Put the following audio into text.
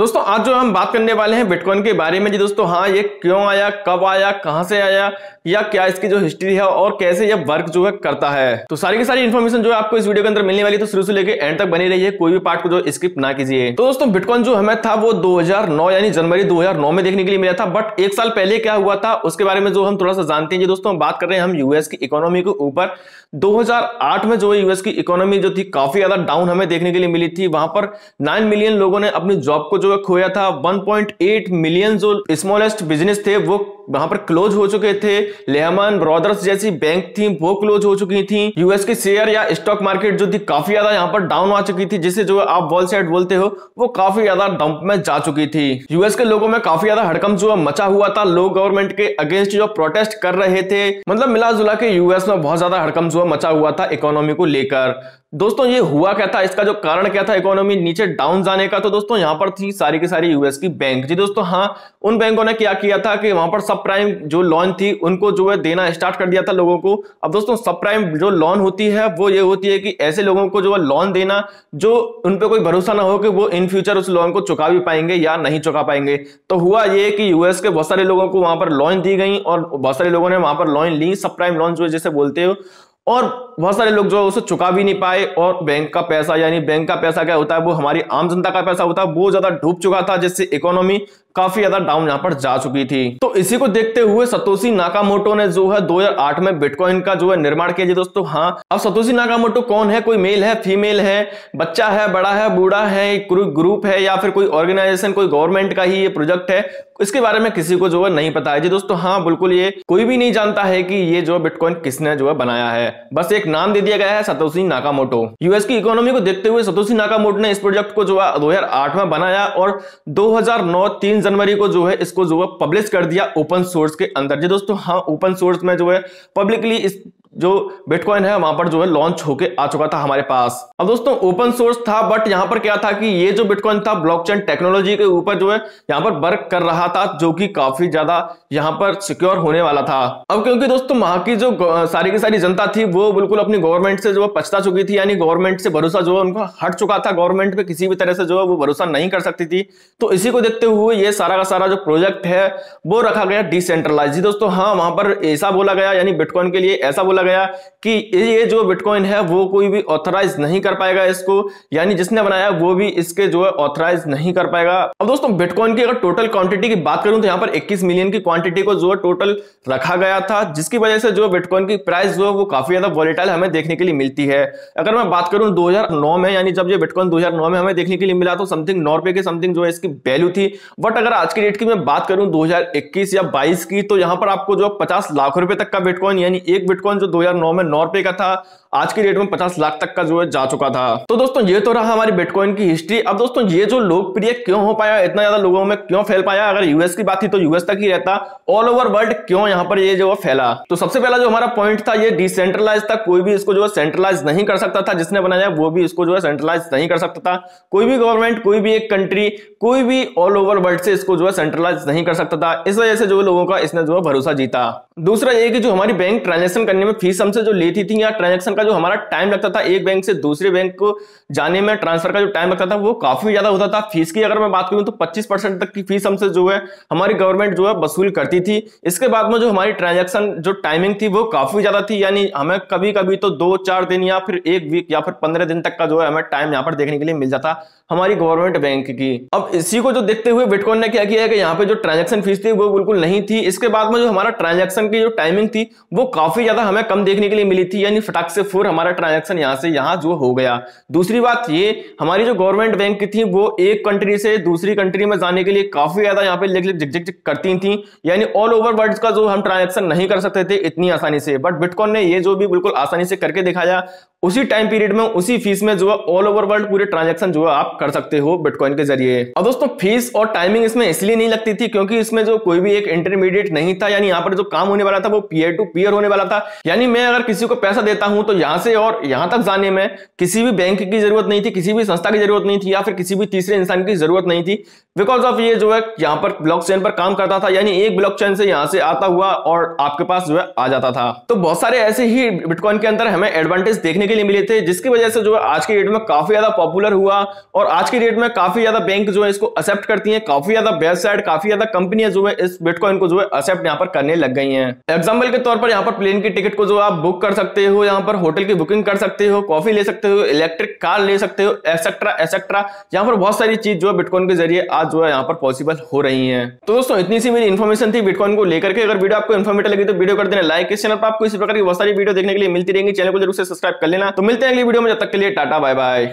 दोस्तों आज जो हम बात करने वाले हैं बिटकॉइन के बारे में जी दोस्तों। हाँ, ये क्यों आया, कब आया, कहां से आया, या क्या इसकी जो हिस्ट्री है और कैसे ये वर्क जो है करता है, तो सारी की सारी इन्फॉर्मेशन जो है आपको इस वीडियो के अंदर मिलने वाली है। तो शुरू से लेकर एंड तक बनी रहिए, कोई भी पार्ट को जो स्किप ना कीजिए। तो दोस्तों बिटकॉइन जो हमें था वो 2009 यानी जनवरी 2009 में देखने के लिए मिला था। बट एक साल पहले क्या हुआ था उसके बारे में जो हम थोड़ा सा जानते हैं जी दोस्तों। हम बात कर रहे हैं हम यूएस की इकोनॉमी के ऊपर। 2008 में जो यूएस की इकोनॉमी जो थी काफी ज्यादा डाउन हमें देखने के लिए मिली थी। वहां पर 9 मिलियन लोगों ने अपनी जॉब को जो है खोया था। 1.8 मिलियन जो स्मॉलेस्ट बिजनेस थे वो वहां पर क्लोज हो चुके थे। लेहमन ब्रदर्स जैसी बैंक थी वो क्लोज हो चुकी थी। यूएस की शेयर या स्टॉक मार्केट जो थी काफी ज्यादा यहाँ पर डाउन आ चुकी थी, जिसे जो आप वॉल साइड बोलते हो, वो काफी ज्यादा डंप में जा चुकी थी। यूएस के लोगों में काफी ज्यादा हड़कंप जो मचा हुआ था। लोग गवर्नमेंट के अगेंस्ट जो प्रोटेस्ट कर रहे थे। मतलब मिला जुला के यूएस में बहुत ज्यादा हड़कंप जो मचा हुआ था इकोनॉमी को लेकर। दोस्तों ये हुआ क्या था, इसका जो कारण क्या था इकोनॉमी नीचे डाउन जाने का, तो दोस्तों यहाँ पर थी सारी की सारी यूएस की बैंक जी दोस्तों। हाँ, उन बैंकों ने क्या किया था कि वहां पर सब प्राइम जो लोन थी उनको जो है देना स्टार्ट कर दिया था लोगों को। अब दोस्तों सब प्राइम जो लोन होती है वो ये होती है कि ऐसे लोगों को जो है लोन देना जो उन पे कोई भरोसा ना हो कि वो इन फ्यूचर उस लोन को चुका भी पाएंगे या नहीं चुका पाएंगे। तो हुआ ये कि यूएस के बहुत सारे लोगों को वहां पर लोन दी गई और बहुत सारे लोगों ने वहां पर लोन ली, सब प्राइम लोन जो है जैसे बोलते हो, और बहुत सारे लोग जो है उसे चुका भी नहीं पाए। और बैंक का पैसा, यानी बैंक का पैसा क्या होता है, वो हमारी आम जनता का पैसा होता है, वो ज्यादा डूब चुका था, जिससे इकोनॉमी काफी ज्यादा डाउन यहां पर जा चुकी थी। तो इसी को देखते हुए सतोशी नाकामोटो ने जो है 2008 में बिटकॉइन का जो है निर्माण किया जी दोस्तों। हाँ, अब सतोशी नाकामोटो कौन है, कोई मेल है, फीमेल है, बच्चा है, बड़ा है, बूढ़ा है, ग्रुप है, या फिर कोई ऑर्गेनाइजेशन, कोई गवर्नमेंट का ही ये प्रोजेक्ट है, इसके बारे में किसी को जो है नहीं पता है जी दोस्तों। हाँ बिल्कुल, ये कोई भी नहीं जानता है कि ये जो बिटकॉइन किसने जो है बनाया है, बस एक नाम दे दिया गया है सतोशी नाकामोटो। यूएस की इकोनॉमी को देखते हुए सतोशी नाकामोटो ने इस प्रोजेक्ट को जो है 2008 में बनाया और 2009 3 जनवरी को जो है इसको जो है पब्लिश कर दिया ओपन सोर्स के अंदर जी दोस्तों। हाँ, ओपन सोर्स में जो है पब्लिकली इस जो बिटकॉइन है वहां पर जो है लॉन्च होके आ चुका था हमारे पास। अब दोस्तों ओपन सोर्स था, बट यहां पर क्या था कि ये जो बिटकॉइन था ब्लॉकचेन टेक्नोलॉजी के ऊपर जो है यहां पर वर्क कर रहा था, जो कि काफी ज्यादा यहां पर सिक्योर होने वाला था। अब क्योंकि दोस्तों वहां की जो सारी की सारी जनता थी वो बिल्कुल अपनी गवर्नमेंट से जो है पछता चुकी थी, यानी गवर्नमेंट से भरोसा जो है उनका हट चुका था। गवर्नमेंट पे किसी भी तरह से जो है वो भरोसा नहीं कर सकती थी। तो इसी को देखते हुए ये सारा का सारा जो प्रोजेक्ट है वो रखा गया डिसेंट्रलाइज जी दोस्तों। हाँ, वहां पर ऐसा बोला गया, यानी बिटकॉइन के लिए ऐसा बोला गया कि ये जो बिटकॉइन है वो कोई भी ऑथराइज नहीं कर पाएगा इसको, यानी जिसने बनाया वो भी इसके जो है ऑथराइज नहीं कर पाएगा। अब दोस्तों बिटकॉइन की अगर टोटल क्वांटिटी की बात करूं तो यहां पर 21 मिलियन की क्वांटिटी को जो है टोटल रखा गया था, जिसकी वजह से जो बिटकॉइन की प्राइस जो है वो काफी ज्यादा वॉलेटाइल हमें देखने के लिए मिलती है। अगर मैं बात करूं 2009 में, यानी जब ये बिटकॉइन 2009 में हमें देखने के लिए मिला तो समथिंग 9 रुपए के समथिंग जो है इसकी वैल्यू थी। बट अगर आज की डेट की मैं बात करूं 2021 या 22 की, तो यहां पर आपको जो 50 लाख रुपए तक का बिटकॉइन, यानी एक बिटकॉइन जो 2009 में 9 रुपए का था, आज की डेट में 50 लाख तक का जो है जा चुका था। तो दोस्तों ये तो रहा हमारी बिटकॉइन की हिस्ट्री। अब दोस्तों ये जो लोकप्रिय क्यों हो पाया, इतना ज्यादा लोगों में क्यों फैल पाया, अगर यूएस की बात थी तो यूएस तक ही रहता, ऑल ओवर वर्ल्ड क्यों यहाँ पर ये जो है फैला। तो सबसे पहला जो हमारा पॉइंट था ये डिसेंट्रलाइज था। कोई भी इसको जो है सेंट्रलाइज नहीं कर सकता था, जिसने बनाया वो भी इसको जो है सेंट्रलाइज नहीं कर सकता था। कोई भी गवर्नमेंट, कोई भी एक कंट्री, कोई भी ऑल ओवर वर्ल्ड से इसको जो है सेंट्रलाइज नहीं कर सकता था। इस वजह से जो लोगों का इसने जो है भरोसा जीता। दूसरा ये कि जो हमारी बैंक ट्रांजेक्शन करने में फीस हमसे जो लेती थी, या ट्रांजेक्शन का जो हमारा टाइम लगता था एक बैंक से दूसरे बैंक को जाने में, ट्रांसफर का जो टाइम लगता था वो काफी ज्यादा होता था। फीस की अगर मैं बात करूं तो 25% तक की फीस हमसे जो है हमारी गवर्नमेंट जो है वसूल करती थी। इसके बाद में जो हमारी ट्रांजैक्शन जो टाइमिंग थी वो काफी ज्यादा थी, यानी हमें कभी कभी तो 2-4 दिन या फिर 1 वीक या फिर 15 दिन तक का जो है हमें टाइम यहाँ पर देखने के लिए मिल जाता हमारी गवर्नमेंट बैंक की। अब इसी को जो देखते हुए बिटकॉइन ने क्या किया है कि यहाँ पे जो ट्रांजैक्शन फीस थी वो बिल्कुल नहीं थी। इसके बाद में जो हमारा ट्रांजैक्शन की जो टाइमिंग थी वो काफी ज्यादा हमें कम देखने के लिए मिली थी, यानी फटाक से फुर हमारा ट्रांजैक्शन यहाँ से यहाँ जो हो गया। दूसरी बात ये, हमारी जो गवर्नमेंट बैंक की थी वो एक कंट्री से दूसरी कंट्री में जाने के लिए काफी ज्यादा यहाँ पे लिख झिक करती थी, यानी ऑल ओवर वर्ल्ड का जो हम ट्रांजैक्शन नहीं कर सकते थे इतनी आसानी से। बट बिटकॉइन ने ये जो भी बिल्कुल आसानी से करके दिखाया, उसी टाइम पीरियड में उसी फीस में जो है ऑल ओवर वर्ल्ड पूरे ट्रांजैक्शन जो है आप कर सकते हो बिटकॉइन के जरिए। अब दोस्तों फीस और टाइमिंग इसमें इसलिए नहीं लगती थी क्योंकि इसमें जो कोई भी एक इंटरमीडिएट नहीं था, यानी यहाँ पर जो काम होने वाला था वो पीयर टू पीयर होने वाला था। यानी मैं अगर किसी को पैसा देता हूं तो यहां से और यहां तक जाने में किसी भी बैंक की जरूरत नहीं थी, किसी भी संस्था की जरूरत नहीं थी, या फिर किसी भी तीसरे इंसान की जरूरत नहीं थी, बिकॉज ऑफ ये जो है यहाँ पर ब्लॉकचेन पर काम करता था, यानी एक ब्लॉकचेन से यहां से आता हुआ और आपके पास जो है आ जाता था। तो बहुत सारे ऐसे ही बिटकॉइन के अंदर हमें एडवांटेज देखने के लिए मिले थे, जिसकी वजह से जो है आज के डेट में काफी ज्यादा पॉपुलर हुआ और आज के डेट में काफी ज्यादा बैंक जो है इसको एक्सेप्ट करती हैं, काफी ज्यादा वेबसाइट, काफी ज्यादा कंपनियां जो है इस बिटकॉइन को जो है एक्सेप्ट यहाँ पर करने लग गई हैं। एग्जांपल के तौर पर यहाँ पर प्लेन की टिकट को जो आप बुक कर सकते हो, यहाँ पर होटल की बुकिंग कर सकते हो, कॉफी ले सकते हो, इलेक्ट्रिक कार ले सकते हो, एक्सेट्रा एक्सेट्रा। यहाँ पर बहुत सारी चीज जो है बिटकॉइन के जरिए आज जो है यहाँ पर पॉसिबल हो रही है। तो दोस्तों इतनी सी मेरी इन्फॉर्मेशन थी बिटकॉइन को लेकर के। अगर वीडियो आपको इन्फॉर्मेटिव लगी तो वीडियो कर देना लाइक। इस चैनल पर आपको इसी प्रकार की बहुत सारी वीडियो देखने के लिए मिलती रहेंगी, चैनल को जरूर से सब्सक्राइब कर लेना। तो मिलते हैं अगली वीडियो में, जब तक के लिए टाटा बाय बाय।